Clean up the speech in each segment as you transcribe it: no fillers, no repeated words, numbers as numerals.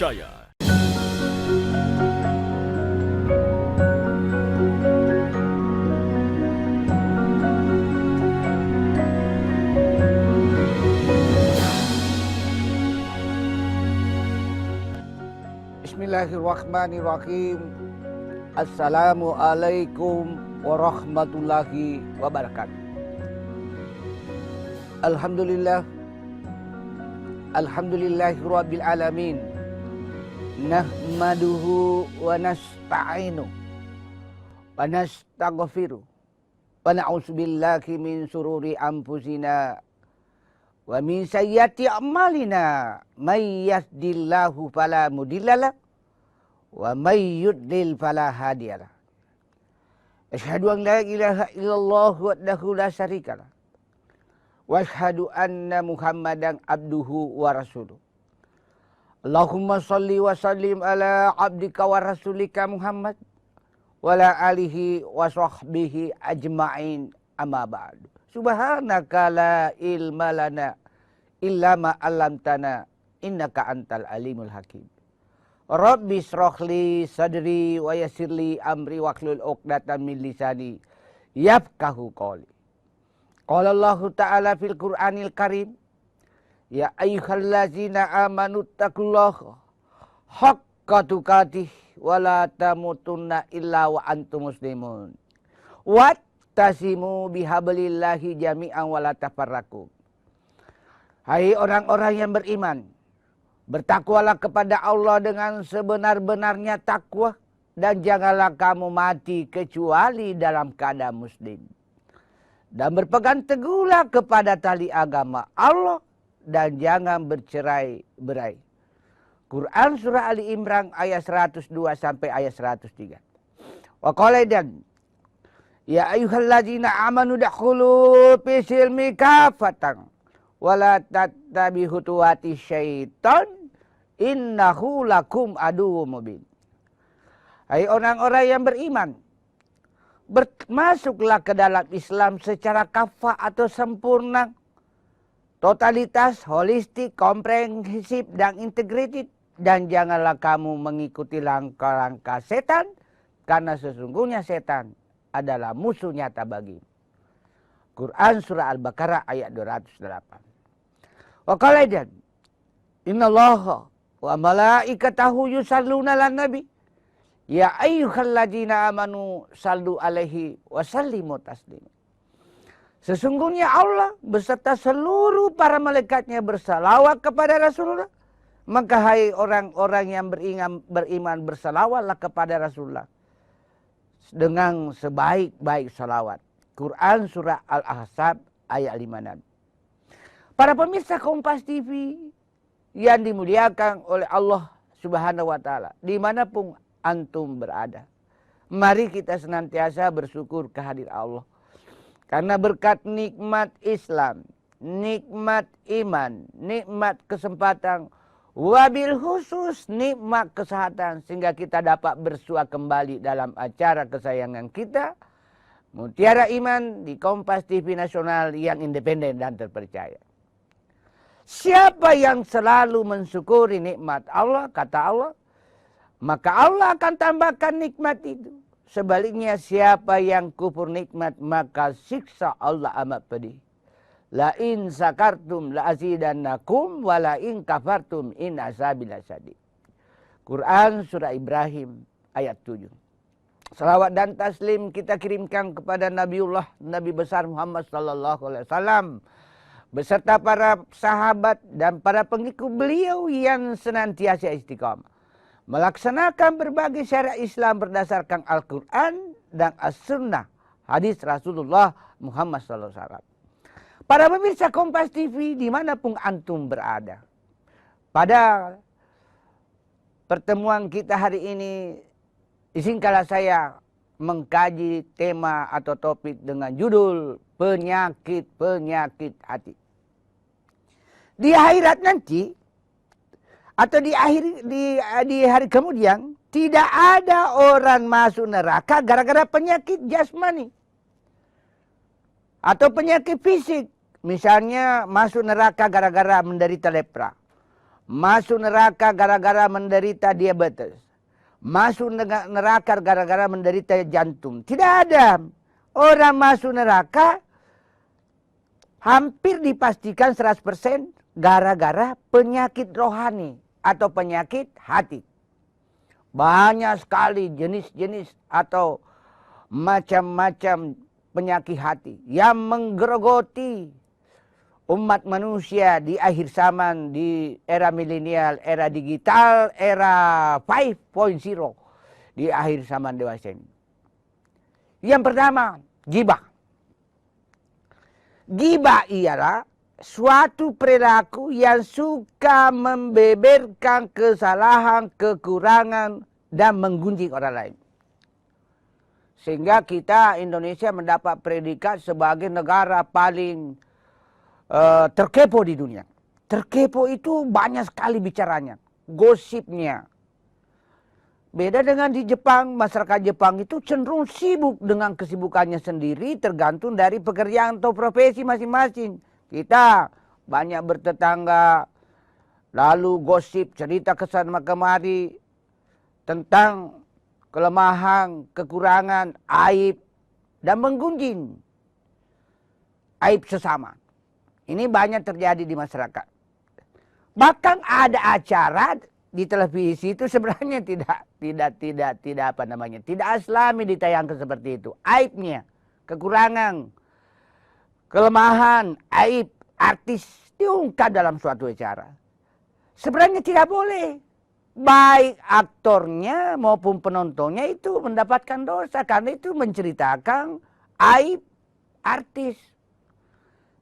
terpercaya. Bismillahirrahmanirrahim. Assalamualaikum warahmatullahi wabarakatuh. Alhamdulillahirabbil alamin. Nahmaduhu wa nasta'inu wa nastaghfiruh wa na'udzubillahi min sururi anfusina wa min sayyiati a'malina. May yahdihillahu fala mudhillalah wa may yudlil fala hadiyalah. Asyhadu an la ilaha illallah wahdahu la syarikalah. Wa asyhadu anna Muhammadan abduhu wa rasuluh. Allahumma shalli wa sallim ala abdika wa rasulika Muhammad wa ala alihi wa sahbihi ajma'in, amma ba'du. Subhanaka la ilma lana illa ma 'allamtana innaka antal alimul hakim. Rabbi shrahli sadri wa yassirli amri wahlul 'uqdatam min lisani yafqahu qawli. Qala Allah Ta'ala fil Qur'anil Karim, ya ayyuhallazina amanu taqullaha haqqa tuqatih wa la tamutunna illa wa antum muslimun. Wattasimu bihablillahi jami'an wa la tafarraqu. Hai orang-orang yang beriman, bertakwalah kepada Allah dengan sebenar-benarnya takwa, dan janganlah kamu mati kecuali dalam keadaan muslim. Dan berpegang teguhlah kepada tali agama Allah dan jangan bercerai-berai. Quran surah Ali Imran ayat 102 sampai ayat 103. Wa qala dan ya ayyuhallazina amanu dakhulu fi silmi kafatan wa la tattabi'u khutuwati syaitan innahu lakum aduwwum mubin. Hai orang-orang yang beriman, masuklah ke dalam Islam secara kafah atau sempurna, totalitas, holistik, komprehensif, dan integrated. Dan janganlah kamu mengikuti langkah-langkah setan, karena sesungguhnya setan adalah musuh nyata bagi. Quran surah Al-Baqarah ayat 208. Wa qala dan innallaha wa malaikatahu yusalluna 'alan nabi. Ya ayyuhalladzina amanu sallu alaihi wa sallimu taslima. Sesungguhnya Allah beserta seluruh para malaikatnya bersalawat kepada Rasulullah. Maka hai orang-orang yang beriman bersalawatlah kepada Rasulullah dengan sebaik-baik salawat. Quran surah Al-Ahzab ayat 56. Para pemirsa Kompas TV yang dimuliakan oleh Allah Subhanahu wa taala, dimanapun antum berada, mari kita senantiasa bersyukur kehadirat Allah. Karena berkat nikmat Islam, nikmat iman, nikmat kesempatan, wabil khusus nikmat kesehatan, sehingga kita dapat bersua kembali dalam acara kesayangan kita, Mutiara Iman, di Kompas TV Nasional yang independen dan terpercaya. Siapa yang selalu mensyukuri nikmat Allah, kata Allah, maka Allah akan tambahkan nikmat itu. Sebaliknya siapa yang kufur nikmat, maka siksa Allah amat pedih. La in sakartum la azidannakum wa la in kafartum in azabi lasyadid. Quran surah Ibrahim ayat 7. Salawat dan taslim kita kirimkan kepada Nabi besar Muhammad sallallahu alaihi wasallam beserta para sahabat dan para pengikut beliau yang senantiasa istiqamah melaksanakan berbagai syariat Islam berdasarkan Al-Quran dan As-Sunnah, hadis Rasulullah Muhammad SAW. Para pemirsa Kompas TV dimanapun antum berada, pada pertemuan kita hari ini, izinkanlah saya mengkaji tema atau topik dengan judul penyakit-penyakit hati. Di akhirat nanti, atau di hari kemudian, tidak ada orang masuk neraka gara-gara penyakit jasmani atau penyakit fisik. Misalnya masuk neraka gara-gara menderita lepra, masuk neraka gara-gara menderita diabetes, masuk neraka gara-gara menderita jantung. Tidak ada. Orang masuk neraka hampir dipastikan 100% gara-gara penyakit rohani atau penyakit hati. Banyak sekali jenis-jenis atau macam-macam penyakit hati yang menggerogoti umat manusia di akhir zaman, di era milenial, era digital, era 5.0 di akhir zaman dewasa ini. Yang pertama, ghibah. Ghibah ialah suatu perilaku yang suka membeberkan kesalahan, kekurangan, dan menggunjing orang lain. Sehingga kita Indonesia mendapat predikat sebagai negara paling terkepo di dunia. Terkepo itu banyak sekali bicaranya, gosipnya. Beda dengan di Jepang, masyarakat Jepang itu cenderung sibuk dengan kesibukannya sendiri, tergantung dari pekerjaan atau profesi masing-masing. Kita banyak bertetangga, lalu gosip, cerita kesana kemari tentang kelemahan, kekurangan, aib, dan menggunjing aib sesama. Ini banyak terjadi di masyarakat. Bahkan ada acara di televisi itu sebenarnya tidak islami ditayangkan seperti itu. Aibnya, kekurangan, kelemahan, aib artis diungkap dalam suatu acara. Sebenarnya tidak boleh. Baik aktornya maupun penontonnya itu mendapatkan dosa karena itu menceritakan aib artis.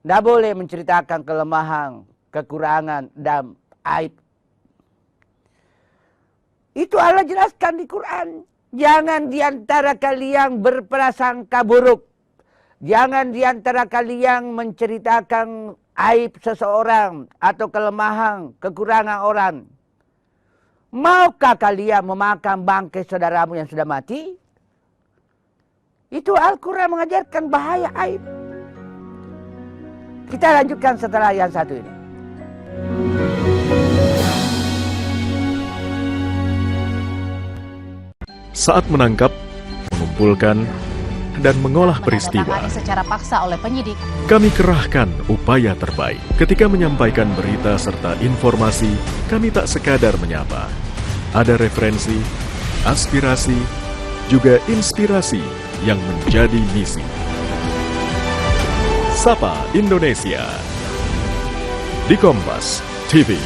Tidak boleh menceritakan kelemahan, kekurangan, dan aib. Itu Allah jelaskan di Quran. Jangan diantara kalian berprasangka buruk. Jangan diantara kalian menceritakan aib seseorang atau kelemahan, kekurangan orang. Maukah kalian memakan bangkai saudaramu yang sudah mati? Itu Al-Quran mengajarkan bahaya aib. Kita lanjutkan setelah yang satu ini. Saat menangkap, mengumpulkan, dan mengolah peristiwa, secara paksa oleh penyidik, kami kerahkan upaya terbaik. Ketika menyampaikan berita serta informasi, kami tak sekadar menyapa. Ada referensi, aspirasi, juga inspirasi yang menjadi misi. Sapa Indonesia di Kompas TV.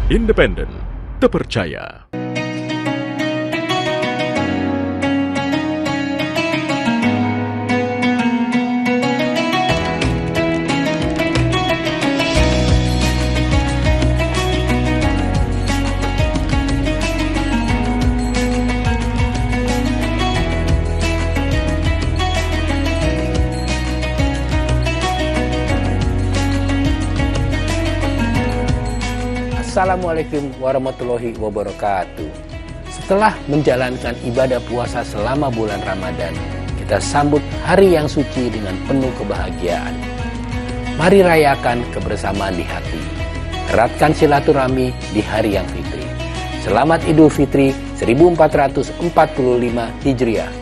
Independen, terpercaya. Assalamualaikum warahmatullahi wabarakatuh. Setelah menjalankan ibadah puasa selama bulan Ramadan, kita sambut hari yang suci dengan penuh kebahagiaan. Mari rayakan kebersamaan di hati. Eratkan silaturahmi di hari yang fitri. Selamat Idul Fitri 1445 Hijriah.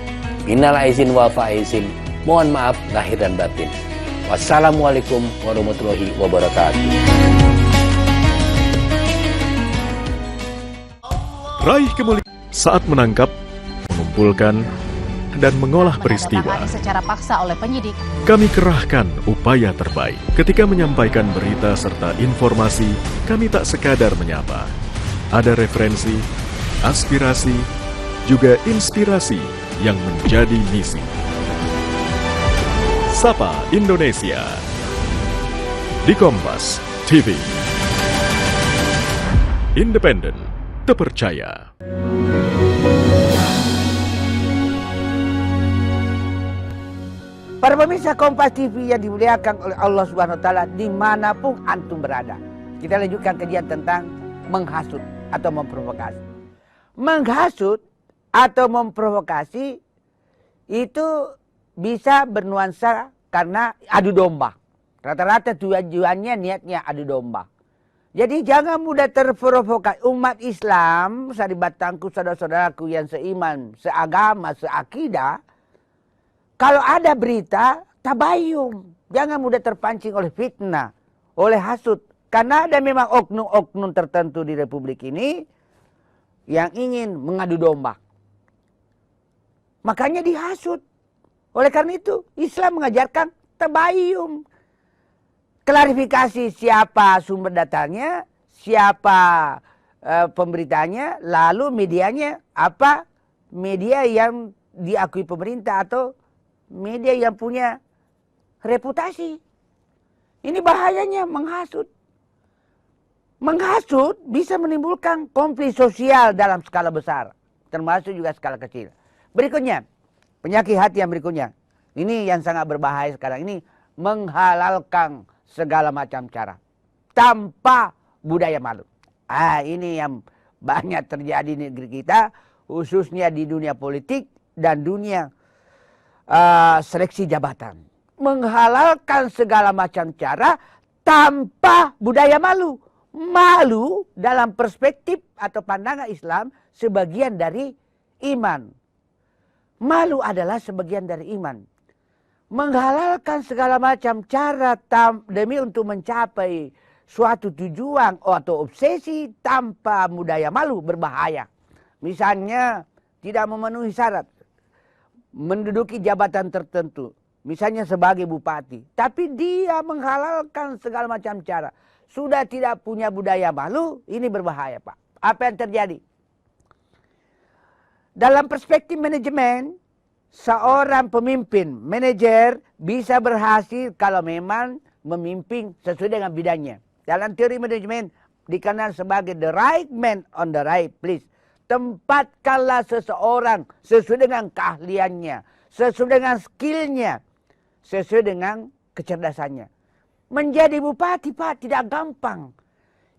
Minal aizin wal faizin. Mohon maaf lahir dan batin. Wassalamualaikum warahmatullahi wabarakatuh. Raih kemuliaan saat menangkap, mengumpulkan, dan mengolah peristiwa. Secara paksa oleh penyidik, kami kerahkan upaya terbaik. Ketika menyampaikan berita serta informasi, kami tak sekadar menyapa. Ada referensi, aspirasi, juga inspirasi yang menjadi misi. Sapa Indonesia di Kompas TV. Independen, terpercaya. Para pemirsa Kompas TV yang dimuliakan oleh Allah Subhanahu wa taala dimanapun antum berada. Kita lanjutkan kajian tentang menghasut atau memprovokasi. Menghasut atau memprovokasi itu bisa bernuansa karena adu domba. Rata-rata tujuannya niatnya adu domba. Jadi jangan mudah terprovokasi. Umat Islam, saribatangku, saudara-saudaraku yang seiman, seagama, seakidah, kalau ada berita, tabayum. Jangan mudah terpancing oleh fitnah, oleh hasud. Karena ada memang oknum-oknum tertentu di Republik ini yang ingin mengadu domba. Makanya dihasut. Oleh karena itu, Islam mengajarkan tabayum. Klarifikasi siapa sumber datanya, siapa pemberitanya, lalu medianya apa, media yang diakui pemerintah atau media yang punya reputasi. Ini bahayanya menghasut. Menghasut bisa menimbulkan konflik sosial dalam skala besar, termasuk juga skala kecil. Berikutnya, penyakit hati yang berikutnya. Ini yang sangat berbahaya sekarang ini, menghalalkan segala macam cara tanpa budaya malu. Ini yang banyak terjadi di negeri kita, khususnya di dunia politik dan dunia seleksi jabatan. Menghalalkan segala macam cara tanpa budaya malu. Malu dalam perspektif atau pandangan Islam sebagian dari iman. Malu adalah sebagian dari iman. Menghalalkan segala macam cara demi untuk mencapai suatu tujuan atau obsesi tanpa budaya malu berbahaya. Misalnya tidak memenuhi syarat menduduki jabatan tertentu, misalnya sebagai bupati, tapi dia menghalalkan segala macam cara, sudah tidak punya budaya malu, ini berbahaya, Pak. Apa yang terjadi? Dalam perspektif manajemen, seorang pemimpin, manajer bisa berhasil kalau memang memimpin sesuai dengan bidangnya. Dalam teori manajemen dikenal sebagai the right man on the right place. Tempatkanlah seseorang sesuai dengan keahliannya, sesuai dengan skillnya, sesuai dengan kecerdasannya. Menjadi bupati, Pak, tidak gampang.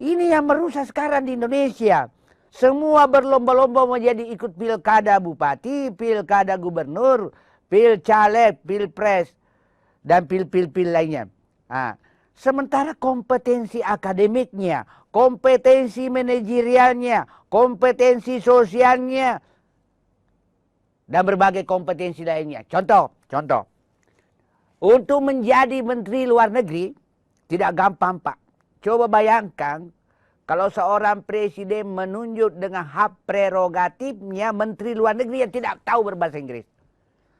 Ini yang merusak sekarang di Indonesia. Semua berlomba-lomba menjadi ikut pilkada bupati, pilkada gubernur, pilcaleg, pilpres, dan pil-pil lainnya. Sementara kompetensi akademiknya, kompetensi manajerialnya, kompetensi sosialnya, dan berbagai kompetensi lainnya. Contoh. Untuk menjadi menteri luar negeri, tidak gampang, Pak. Coba bayangkan, kalau seorang presiden menunjuk dengan hak prerogatifnya menteri luar negeri yang tidak tahu berbahasa Inggris.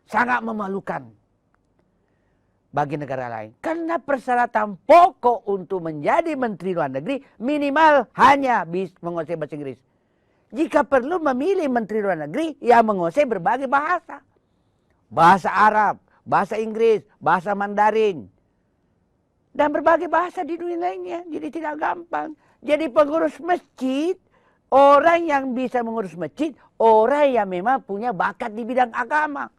Sangat memalukan bagi negara lain. Karena persyaratan pokok untuk menjadi menteri luar negeri minimal hanya bisa menguasai bahasa Inggris. Jika perlu memilih menteri luar negeri yang menguasai berbagai bahasa. Bahasa Arab, bahasa Inggris, bahasa Mandarin. Dan berbagai bahasa di dunia lainnya. Jadi tidak gampang. Jadi pengurus masjid, orang yang bisa mengurus masjid, orang yang memang punya bakat di bidang agama.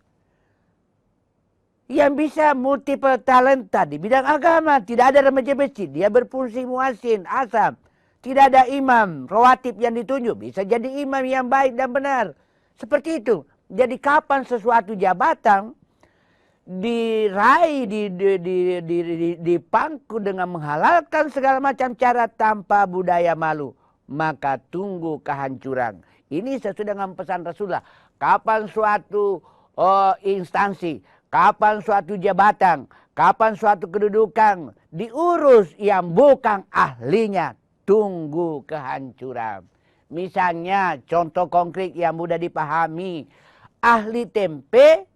Yang bisa multiple talenta di bidang agama. Tidak ada remaja masjid, dia berfungsi muazzin, asam. Tidak ada imam, rawatib yang ditunjuk. Bisa jadi imam yang baik dan benar. Seperti itu. Jadi kapan sesuatu jabatan diraih, dipangku dengan menghalalkan segala macam cara tanpa budaya malu, maka tunggu kehancuran. Ini sesuai dengan pesan Rasulullah. Kapan suatu instansi, kapan suatu jabatan, kapan suatu kedudukan diurus yang bukan ahlinya, tunggu kehancuran. Misalnya contoh konkret yang mudah dipahami, ahli tempe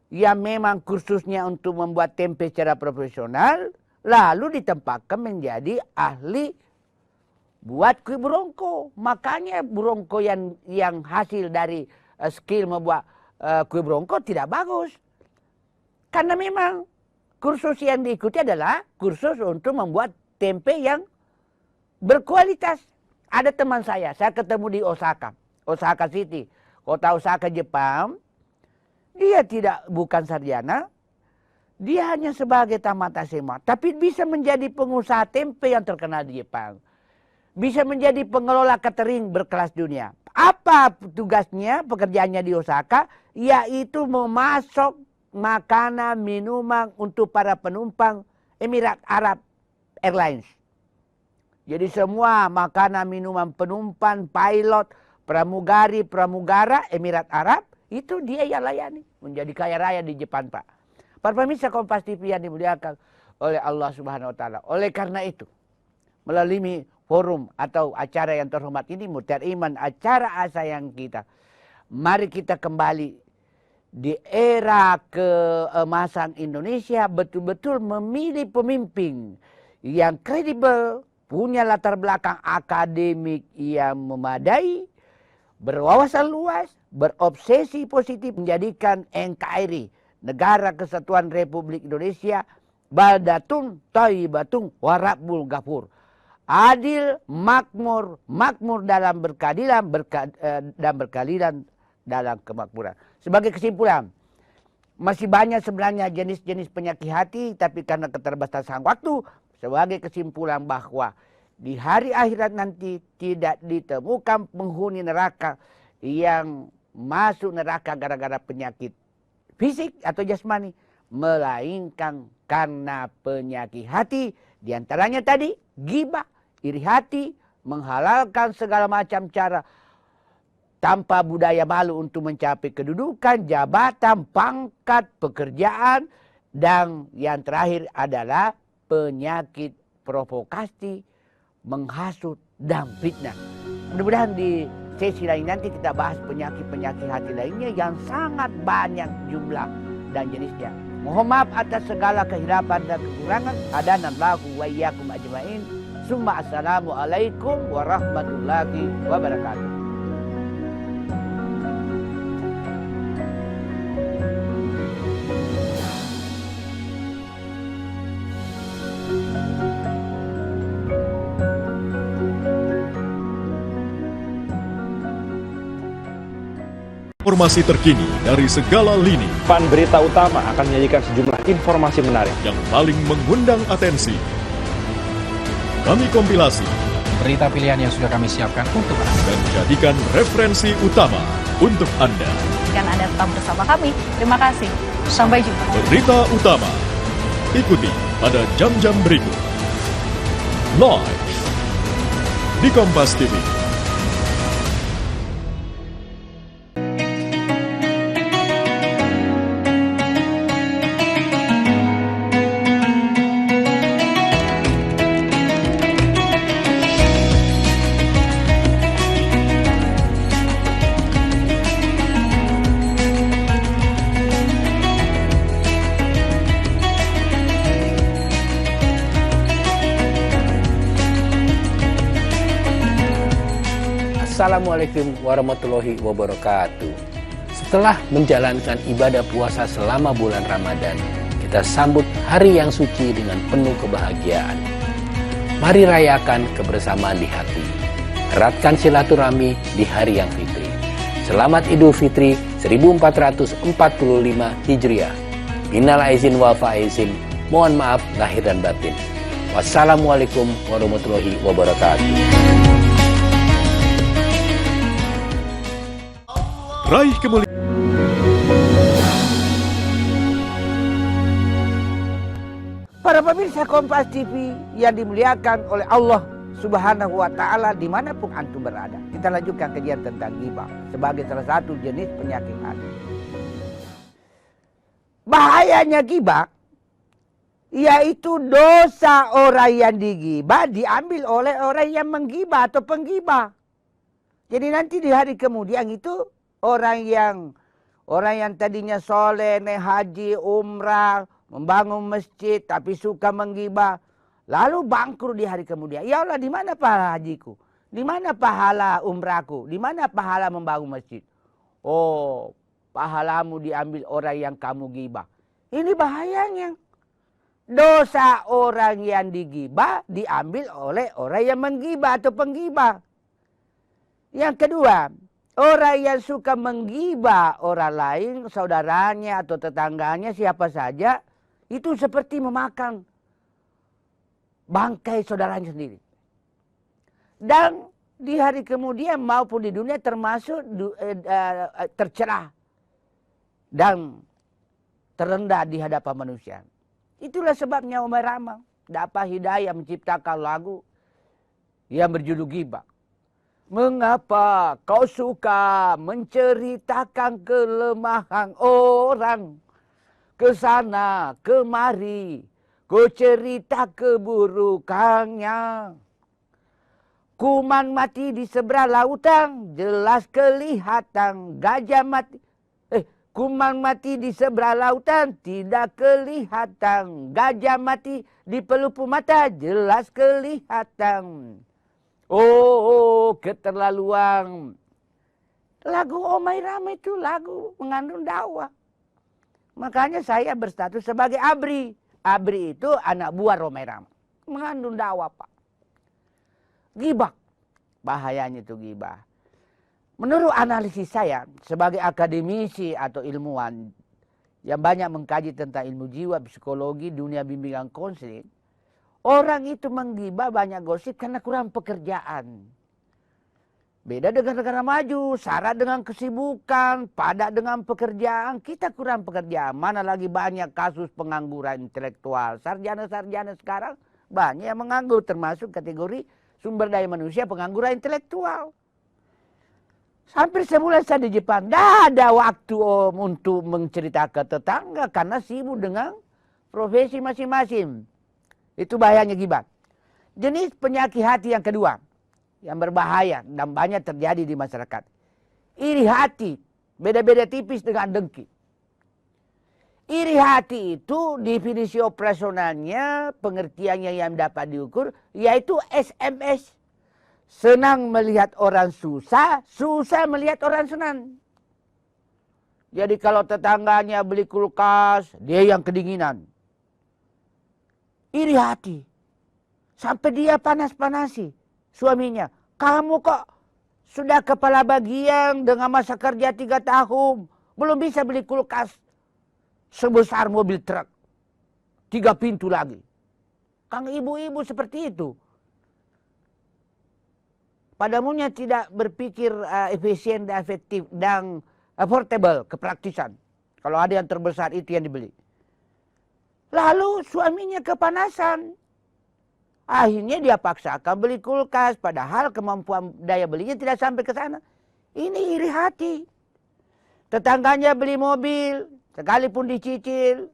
yang memang kursusnya untuk membuat tempe secara profesional, lalu ditempatkan menjadi ahli buat kue burongko. Makanya burongko yang hasil dari skill membuat kue burongko tidak bagus. Karena memang kursus yang diikuti adalah kursus untuk membuat tempe yang berkualitas. Ada teman saya ketemu di Osaka City, kota Osaka, Jepang. Dia bukan sarjana, dia hanya sebagai tamat SMA, tapi bisa menjadi pengusaha tempe yang terkenal di Jepang. Bisa menjadi pengelola catering berkelas dunia. Apa tugasnya, pekerjaannya di Osaka? Yaitu memasok makanan, minuman untuk para penumpang Emirat Arab Airlines. Jadi semua makanan, minuman, penumpang, pilot, pramugari, pramugara Emirat Arab, itu dia yang layani. Menjadi kaya raya di Jepang, Pak. Para pemirsa Kompas TV yang dimuliakan oleh Allah Subhanahu wa Ta'ala. Oleh karena itu, melalui forum atau acara yang terhormat ini, Mutiara Iman, acara sayang kita, mari kita kembali di era keemasan Indonesia, betul-betul memilih pemimpin yang kredibel, punya latar belakang akademik yang memadai, berwawasan luas, berobsesi positif, menjadikan NKRI, Negara Kesatuan Republik Indonesia, baldatun thayyibatun wa rabbul ghafur. Adil, makmur, makmur dalam berkeadilan, dan berkeadilan dalam kemakmuran. Sebagai kesimpulan, masih banyak sebenarnya jenis-jenis penyakit hati, tapi karena keterbatasan waktu, sebagai kesimpulan bahwa di hari akhirat nanti tidak ditemukan penghuni neraka yang masuk neraka gara-gara penyakit fisik atau jasmani, melainkan karena penyakit hati, diantaranya tadi ghibah, iri hati, menghalalkan segala macam cara tanpa budaya malu untuk mencapai kedudukan, jabatan, pangkat, pekerjaan, dan yang terakhir adalah penyakit provokasi, menghasut, dan fitnah. Mudah-mudahan di sesi lain nanti kita bahas penyakit-penyakit hati lainnya yang sangat banyak jumlah dan jenisnya. Mohon maaf atas segala kehilapan dan kekurangan. Hadanallahu wa iyyakum ajmain. Summa assalamualaikum warahmatullahi wabarakatuh. Informasi terkini dari segala lini Pan Berita Utama akan menyajikan sejumlah informasi menarik yang paling mengundang atensi. Kami kompilasi berita pilihan yang sudah kami siapkan untuk Anda dan jadikan referensi utama untuk Anda. Dan Anda tetap bersama kami. Terima kasih. Sampai jumpa. Berita utama ikuti pada jam-jam berikut. Live di Kompas TV. Assalamualaikum warahmatullahi wabarakatuh. Setelah menjalankan ibadah puasa selama bulan Ramadan, kita sambut hari yang suci dengan penuh kebahagiaan. Mari rayakan kebersamaan di hati. Eratkan silaturahmi di hari yang fitri. Selamat Idul Fitri 1445 Hijriah. Minal aizin wal faizin. Mohon maaf lahir dan batin. Wassalamualaikum warahmatullahi wabarakatuh. Raih kemuliaan. Para pemirsa Kompas TV yang dimuliakan oleh Allah Subhanahu wa Ta'ala dimanapun antum berada, kita lanjutkan kajian tentang ghibah sebagai salah satu jenis penyakit hati. Bahayanya ghibah yaitu dosa orang yang dighibah diambil oleh orang yang menggibah atau penggibah. Jadi nanti di hari kemudian itu orang yang tadinya soleh, naik haji, umrah, membangun masjid, tapi suka menggibah, lalu bangkrut di hari kemudian. Ya Allah, di mana pahala hajiku? Di mana pahala umrahku? Di mana pahala membangun masjid? Oh, pahalamu diambil orang yang kamu gibah. Ini bahayanya. Dosa orang yang digibah diambil oleh orang yang menggibah atau penggibah. Yang kedua, orang yang suka menggibah orang lain, saudaranya atau tetangganya, siapa saja, itu seperti memakan bangkai saudaranya sendiri. Dan di hari kemudian maupun di dunia termasuk tercerah dan terendah di hadapan manusia. Itulah sebabnya Umar Rama dapat hidayah menciptakan lagu yang berjudul Ghibah. Mengapa kau suka menceritakan kelemahan orang? Kesana kemari kau cerita keburukannya. Kuman mati di seberang lautan, jelas kelihatan gajah mati. Kuman mati di seberang lautan, tidak kelihatan gajah mati. Di pelupu mata, jelas kelihatan. Oh, keterlaluan. Lagu Omai Rama itu lagu mengandung dakwah. Makanya saya berstatus sebagai ABRI. ABRI itu anak buah Romai Rama. Mengandung dakwah, Pak. Ghibah. Bahayanya itu ghibah. Menurut analisis saya sebagai akademisi atau ilmuwan yang banyak mengkaji tentang ilmu jiwa, psikologi, dunia bimbingan konseling, orang itu menggibah banyak gosip karena kurang pekerjaan. Beda dengan negara maju, syarat dengan kesibukan, padat dengan pekerjaan. Kita kurang pekerjaan, mana lagi banyak kasus pengangguran intelektual. Sarjana-sarjana sekarang banyak yang menganggur, termasuk kategori sumber daya manusia pengangguran intelektual. Hampir sebulan saya di Jepang, tidak ada waktu untuk menceritakan tetangga karena sibuk dengan profesi masing-masing. Itu bahayanya ghibah. Jenis penyakit hati yang kedua, yang berbahaya dan banyak terjadi di masyarakat. Iri hati, beda-beda tipis dengan dengki. Iri hati itu definisi operasionalnya, pengertiannya yang dapat diukur, yaitu SMS. Senang melihat orang susah, susah melihat orang senang. Jadi kalau tetangganya beli kulkas, dia yang kedinginan. Iri hati. Sampai dia panas-panasi suaminya. Kamu kok sudah kepala bagian dengan masa kerja 3 tahun. Belum bisa beli kulkas sebesar mobil truk. 3 pintu lagi. Kang ibu-ibu seperti itu. Padamunya tidak berpikir efisien dan efektif dan affordable, kepraktisan. Kalau ada yang terbesar itu yang dibeli. Lalu suaminya kepanasan. Akhirnya dia paksakan beli kulkas, padahal kemampuan daya belinya tidak sampai ke sana. Ini iri hati. Tetangganya beli mobil, sekalipun dicicil.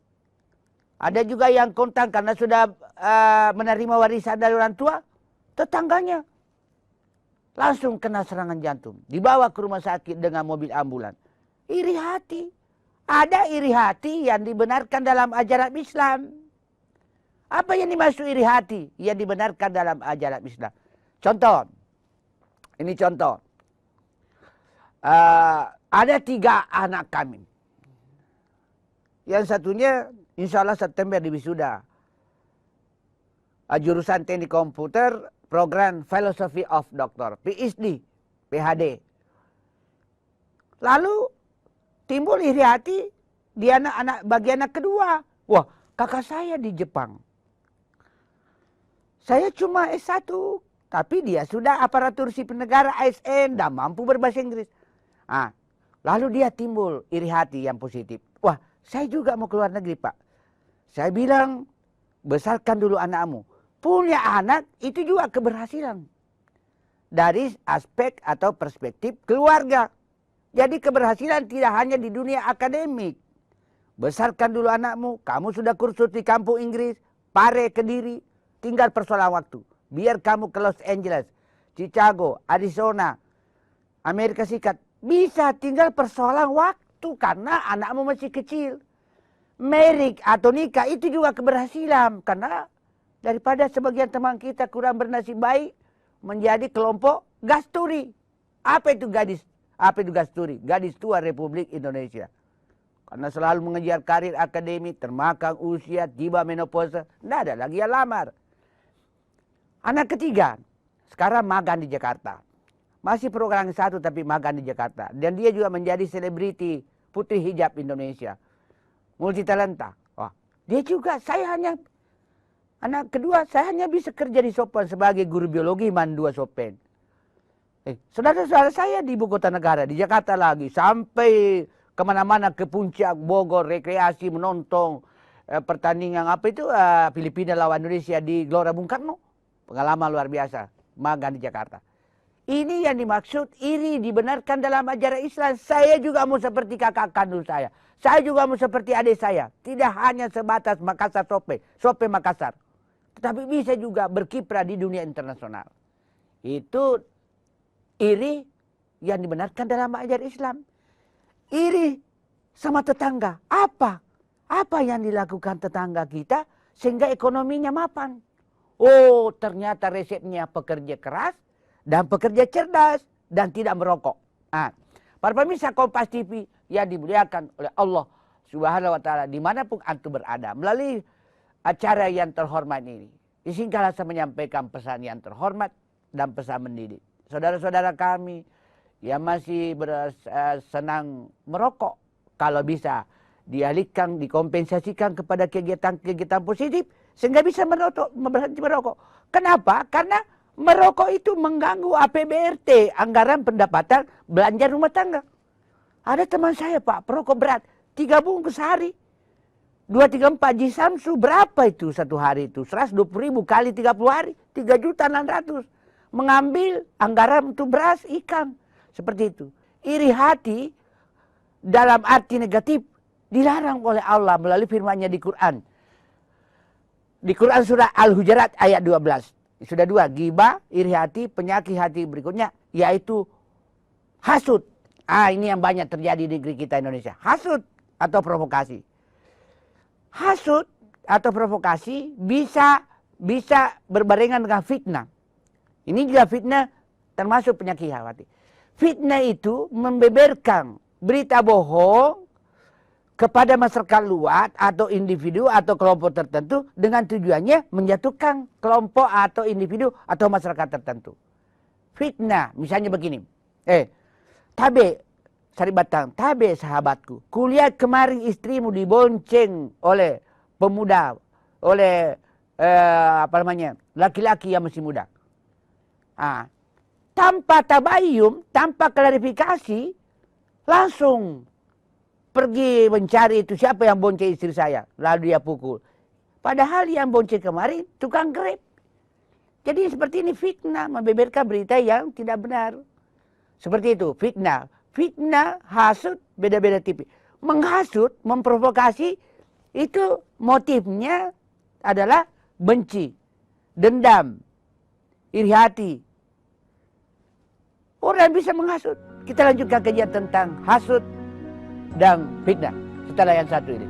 Ada juga yang kontan karena sudah menerima warisan dari orang tua. Tetangganya langsung kena serangan jantung. Dibawa ke rumah sakit dengan mobil ambulan. Iri hati. Ada iri hati yang dibenarkan dalam ajaran Islam. Apa yang dimaksud iri hati yang dibenarkan dalam ajaran Islam? Contoh. Ini contoh. Ada 3 anak kami. Yang satunya insya Allah September di wisuda. Jurusan teknik komputer, program Philosophy of Doctor, PhD, PhD. Lalu timbul iri hati di anak-anak bagian anak kedua. Wah, kakak saya di Jepang. Saya cuma S1, tapi dia sudah aparatur sipil negara ASN dan mampu berbahasa Inggris. Lalu dia timbul iri hati yang positif. Wah, saya juga mau keluar negeri, Pak. Saya bilang, besarkan dulu anakmu. Punya anak itu juga keberhasilan. Dari aspek atau perspektif keluarga. Jadi keberhasilan tidak hanya di dunia akademik. Besarkan dulu anakmu, kamu sudah kursus di kampung Inggris, Pare, Kediri, tinggal persoalan waktu. Biar kamu ke Los Angeles, Chicago, Arizona, Amerika Serikat. Bisa tinggal persoalan waktu karena anakmu masih kecil. Merik atau nikah itu juga keberhasilan karena daripada sebagian teman kita kurang bernasib baik menjadi kelompok gasturi. Apa itu gadis? Apa itu gasturi? Gadis tua Republik Indonesia. Karena selalu mengejar karir akademik, termakan usia, tiba menopause, tidak ada lagi yang lamar. Anak ketiga, sekarang magang di Jakarta. Masih program 1 tapi magang di Jakarta. Dan dia juga menjadi selebriti putri hijab Indonesia. Multitalenta. Wah, dia juga, anak kedua, saya hanya bisa kerja di Sopen sebagai guru biologi Mandua Sopen. Saudara-saudara saya di ibu kota negara, di Jakarta lagi, sampai kemana-mana ke puncak Bogor, rekreasi, menonton pertandingan apa itu Filipina lawan Indonesia di Gelora Bung Karno. Pengalaman luar biasa. magang di Jakarta. Ini yang dimaksud iri dibenarkan dalam ajaran Islam. Saya juga mau seperti kakak kandung saya. Saya juga mau seperti adik saya. Tidak hanya sebatas Makassar Sope Makassar. Tetapi bisa juga berkiprah di dunia internasional. Itu iri yang dibenarkan dalam ajaran Islam. Iri sama tetangga. Apa yang dilakukan tetangga kita sehingga ekonominya mapan? Oh, ternyata resepnya pekerja keras dan pekerja cerdas dan tidak merokok. Nah, para pemirsa Kompas TV yang dimuliakan oleh Allah Subhanahu wa taala dimanapun antum berada, melalui acara yang terhormat ini, izinkanlah saya menyampaikan pesan yang terhormat dan pesan mendidik. Saudara-saudara kami yang masih senang merokok, kalau bisa dialihkan, dikompensasikan kepada kegiatan-kegiatan positif sehingga bisa berhenti merokok. Kenapa? Karena merokok itu mengganggu APBRT, anggaran pendapatan belanja rumah tangga. Ada teman saya Pak, perokok berat, 3 bungkus sehari. 2, 3, 4 Ji Samsu, berapa itu satu hari itu? 120.000 kali 30 hari, 3.600.000. Mengambil anggaran untuk beras, ikan. Seperti itu. Iri hati dalam arti negatif dilarang oleh Allah melalui firman-Nya di Quran. Di Quran surah Al-Hujurat ayat 12. Sudah 2, ghibah, iri hati, penyakit hati berikutnya, yaitu hasud. Ini yang banyak terjadi di negeri kita Indonesia. Hasud atau provokasi. Hasud atau provokasi bisa berbarengan dengan fitnah. Ini juga fitnah termasuk penyakit hati. Fitnah itu membeberkan berita bohong kepada masyarakat luas atau individu atau kelompok tertentu dengan tujuannya menjatuhkan kelompok atau individu atau masyarakat tertentu. Fitnah, misalnya begini. Tabe, Saribatang, tabe sahabatku. Kulihat kemarin istrimu dibonceng oleh pemuda, oleh laki-laki yang masih muda. Tanpa tabayum, tanpa klarifikasi, langsung pergi mencari itu siapa yang bonceng istri saya. Lalu dia pukul. Padahal yang bonceng kemarin tukang Grab. Jadi seperti ini fitnah, membeberkan berita yang tidak benar. Seperti itu, fitnah. Fitnah, hasud, beda-beda tipis. Menghasut, memprovokasi, itu motifnya adalah benci, dendam, iri hati. Orang bisa menghasut. Kita lanjutkan kajian tentang hasud dan fitnah setelah yang satu ini.